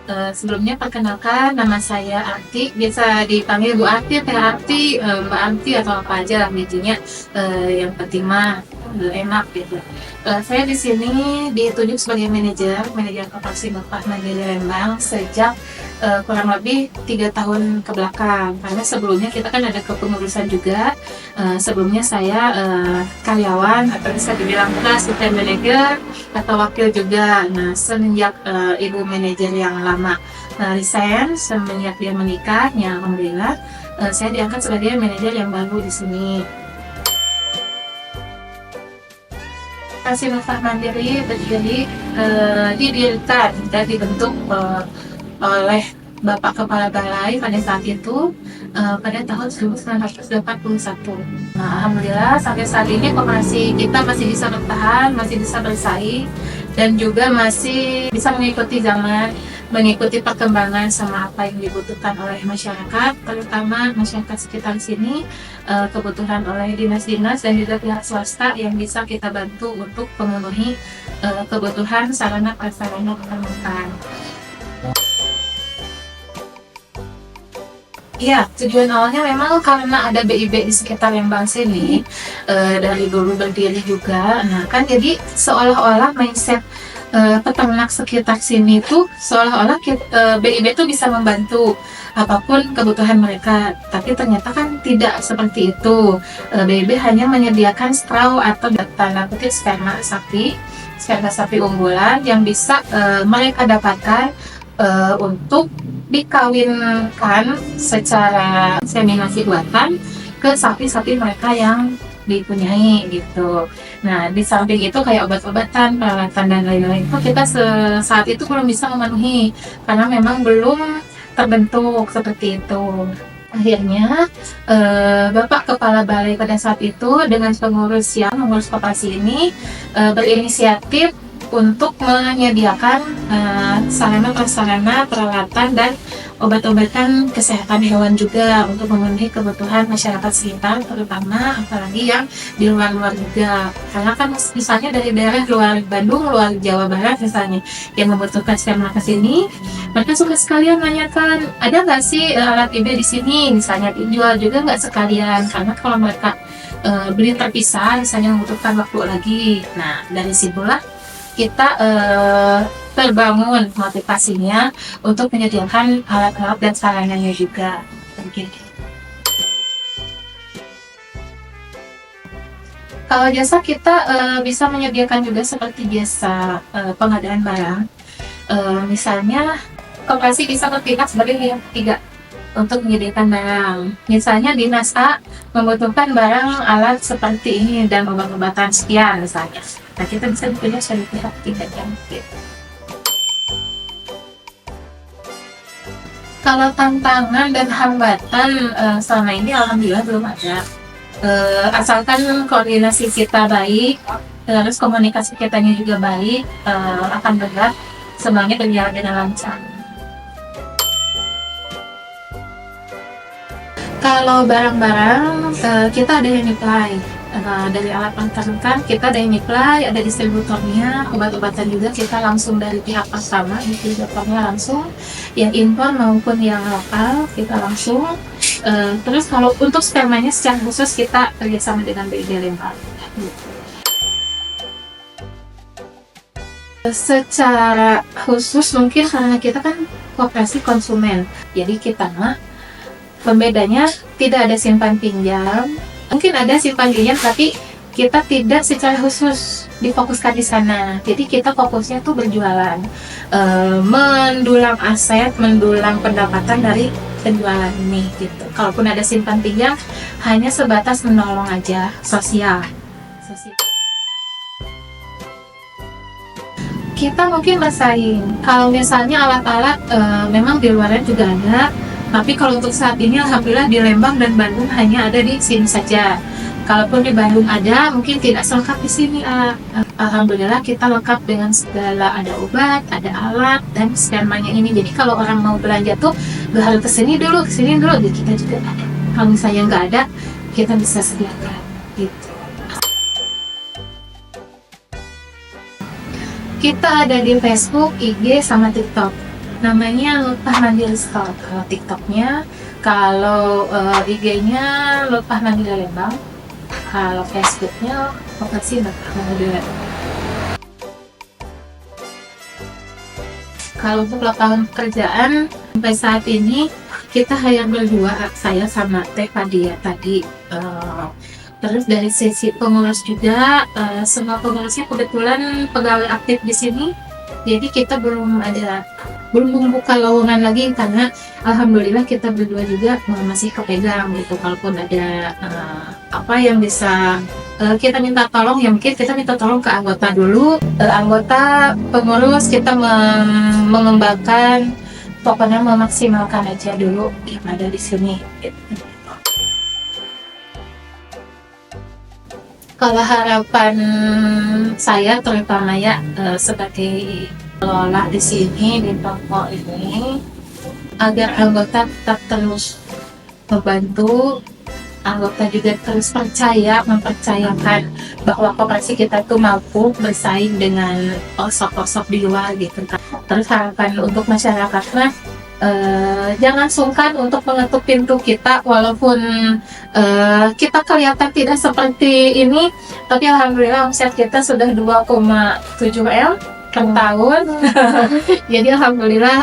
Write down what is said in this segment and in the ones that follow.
Sebelumnya perkenalkan, nama saya Arti, biasa dipanggil Bu Arti, Teh Arti, Mbak Arti atau apa aja lah intinya. Yang penting mah enak gitu. Saya di sini ditunjuk sebagai manajer koperasi Bapak Mandiri Lembang sejak kurang lebih 3 tahun ke belakang. Karena sebelumnya kita kan ada kepengurusan juga. Sebelumnya saya karyawan atau bisa dibilang asisten manajer atau wakil juga. Nah, semenjak ibu manajer yang lama resign, semenjak dia menikah, ya alhamdulillah saya diangkat sebagai manajer yang baru di sini. Koperasi Bapak Mandiri berdiri didirikan dan dibentuk oleh Bapak Kepala Balai pada saat itu pada tahun 1981. Nah, alhamdulillah sampai saat ini koperasi kita masih bisa bertahan, masih bisa bersaing, dan juga masih bisa mengikuti zaman, mengikuti perkembangan sama apa yang dibutuhkan oleh masyarakat, terutama masyarakat sekitar sini, kebutuhan oleh dinas-dinas dan juga pihak swasta yang bisa kita bantu untuk memenuhi kebutuhan sarana prasarana permukaan. Iya, tujuan awalnya memang karena ada BIB di sekitar Lembang sini, dari dulu berdiri juga. Nah, kan jadi seolah-olah mindset peternak sekitar sini tuh seolah-olah BIB tuh bisa membantu apapun kebutuhan mereka. Tapi ternyata kan tidak seperti itu. BIB hanya menyediakan straw atau tanda kutip sperma sapi unggulan yang bisa mereka dapatkan untuk dikawinkan secara inseminasi buatan ke sapi-sapi mereka yang dipunyai gitu. Nah, di samping itu kayak obat-obatan, peralatan dan lain-lain itu kita saat itu belum bisa memenuhi karena memang belum terbentuk seperti itu. Akhirnya Bapak Kepala Balai pada saat itu dengan mengurus koperasi ini berinisiatif untuk menyediakan sarana prasarana, peralatan dan obat-obatan kesehatan hewan juga untuk memenuhi kebutuhan masyarakat sekitar, terutama apalagi yang di luar-luar juga. Karena kan misalnya dari daerah luar Bandung, luar Jawa Barat misalnya yang membutuhkan sperma ke sini, mereka suka sekalian menanyakan ada nggak sih alat IB di sini, misalnya dijual juga nggak sekalian, karena kalau mereka beli terpisah misalnya membutuhkan waktu lagi. Nah, dari situlah kita terbangun motivasinya untuk menyediakan alat-alat dan sarananya juga. Begitu. Kalau jasa kita bisa menyediakan juga seperti jasa pengadaan barang. Misalnya koperasi bisa bertindak sebagai pihak ketiga untuk menyediakan barang. Misalnya dinas A membutuhkan barang alat seperti ini dan obat-obatan sekian misalnya. Nah, kita bisa dipilih sebagai pihak ketiga yang gitu. Kalau tantangan dan hambatan selama ini alhamdulillah belum ada. Asalkan koordinasi kita baik, terus komunikasi kitanya juga baik, akan benar semuanya berjalan dengan lancar. Kalau barang-barang kita ada yang supply dari alat pertanian, kita ada yang supply, ada distributornya. Obat-obatan juga kita langsung dari pihak pertama, distributornya langsung, yang impor maupun yang lokal kita langsung. Terus kalau untuk spermanya secara khusus kita kerjasama dengan BID Lembang. Secara khusus mungkin karena kita kan koperasi konsumen, jadi kita mah pembedanya tidak ada simpan pinjam. Mungkin ada simpan pinjam tapi kita tidak secara khusus difokuskan di sana. Jadi kita fokusnya tuh berjualan, mendulang aset, mendulang pendapatan dari penjualan ini gitu. Kalaupun ada simpan pinjam hanya sebatas menolong aja, sosial. Kita mungkin bersaing. Kalau misalnya alat-alat memang di luarnya juga ada. Tapi kalau untuk saat ini alhamdulillah di Lembang dan Bandung hanya ada di sini saja. Kalaupun di Bandung ada, mungkin tidak selengkap di sini. Alhamdulillah kita lengkap dengan segala, ada obat, ada alat, dan spermanya ini. Jadi kalau orang mau belanja tuh gak harus kesini dulu, gitu. Kita juga ada. Kalau misalnya nggak ada, kita bisa sediakan. Gitu. Kita ada di Facebook, IG, sama TikTok. namanya Lutfah Mandiri Store kalau TikToknya. Kalau IG-nya Lutfah Mandiri Lembang. Kalau Facebooknya Koperasi Lutfah Mandiri Lembang. Kalau untuk lapangan pekerjaan sampai saat ini kita hanya berdua, saya sama Teh Fadia tadi. Terus dari sisi pengurus juga, semua pengurusnya kebetulan pegawai aktif di sini. Jadi kita belum membuka lowongan lagi karena alhamdulillah kita berdua juga masih kepegang gitu. Kalaupun ada apa yang bisa kita minta tolong, ya mungkin kita minta tolong ke anggota dulu, anggota pengurus kita mengembangkan, pokoknya memaksimalkan aja dulu yang ada di sini gitu. Kalau harapan saya terutama ya sebagai kelola di sini di toko ini, agar anggota tetap terus membantu, anggota juga terus mempercayakan bahwa koperasi kita tuh mampu bersaing dengan osok-osok di luar gitu. Terus harapan untuk masyarakatnya, jangan sungkan untuk mengetuk pintu kita, walaupun kita kelihatan tidak seperti ini, tapi alhamdulillah omset kita sudah 2,7 M per tahun. Jadi alhamdulillah,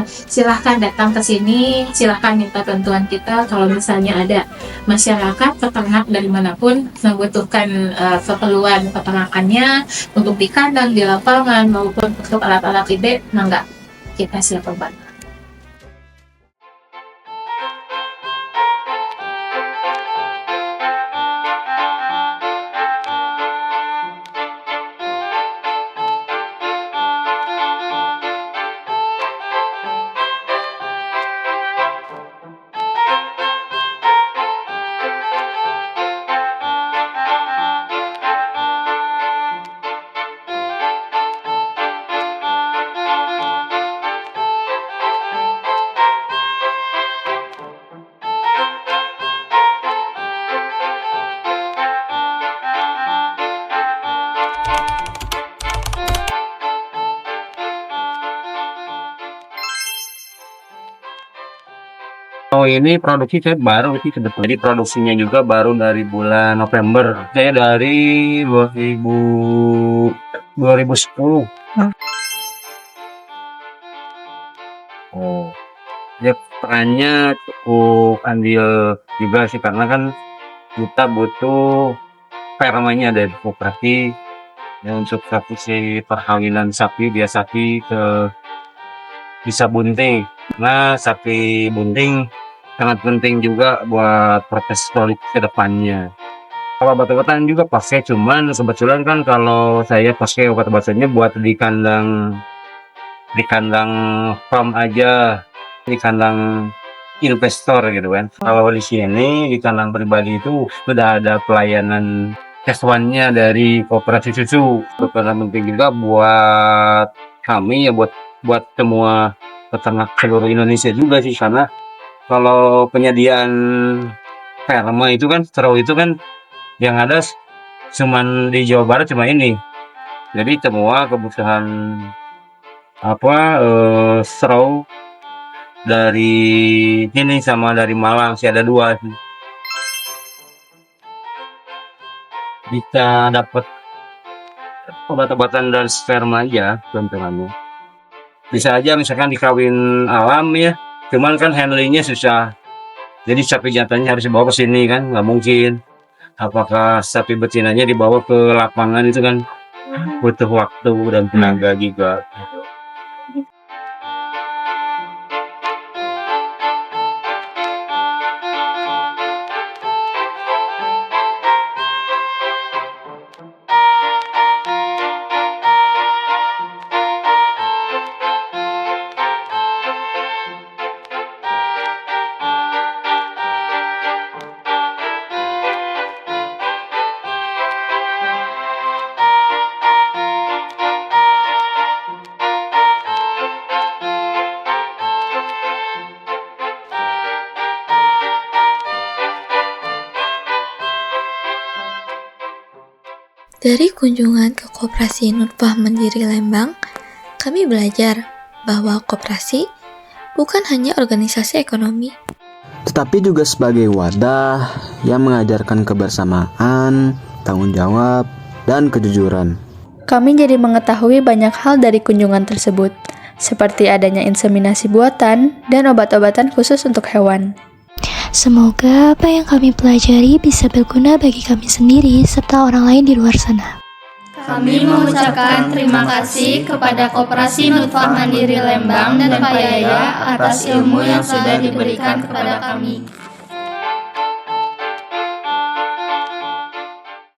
silahkan datang ke sini, silahkan minta bantuan kita. Kalau misalnya ada masyarakat peternak dari manapun membutuhkan keperluan peternakannya untuk di kandang, di lapangan maupun untuk alat-alat IB, enggak, kita siap membantu. Oh, ini produksi saya baru sih sebetulnya. Jadi produksinya juga baru dari bulan November. Saya dari 2010. Oh, ya perannya cukup andil juga sih karena kan kita butuh permanya dari koperasi ya, untuk si perkawinan sapi, biar sapi bisa bunting. Nah, sapi bunting sangat penting juga buat proses politik ke depannya. Kalau obat-obatan juga pakai, cuman kebetulan kan kalau saya pakai obat-obatannya buat di kandang farm aja, di kandang investor gitu kan. Kalau di sini di kandang pribadi itu sudah ada pelayanan F1-nya dari koperasi susu. Karena penting juga buat kami ya, buat semua peternak seluruh Indonesia juga sih, karena kalau penyediaan perma itu kan, straw itu kan yang ada cuman di Jawa Barat cuma ini. Jadi semua kebutuhan straw dari ini sama dari Malang sih ada 2 sih. Bisa dapat obat-obatan dari sperma aja keuntungannya. Bisa aja misalkan dikawin alam ya, cuman kan handlingnya susah. Jadi sapi jantannya harus dibawa ke sini kan, nggak mungkin. Apakah sapi betinanya dibawa ke lapangan itu kan butuh waktu dan tenaga juga. Dari kunjungan ke Koperasi Lutfah Mandiri Lembang, kami belajar bahwa koperasi bukan hanya organisasi ekonomi, tetapi juga sebagai wadah yang mengajarkan kebersamaan, tanggung jawab, dan kejujuran. Kami jadi mengetahui banyak hal dari kunjungan tersebut, seperti adanya inseminasi buatan dan obat-obatan khusus untuk hewan. Semoga apa yang kami pelajari bisa berguna bagi kami sendiri serta orang lain di luar sana. Kami mengucapkan terima kasih kepada Koperasi Nutfah Mandiri Lembang dan Pak Yaya atas ilmu yang sudah diberikan kepada kami.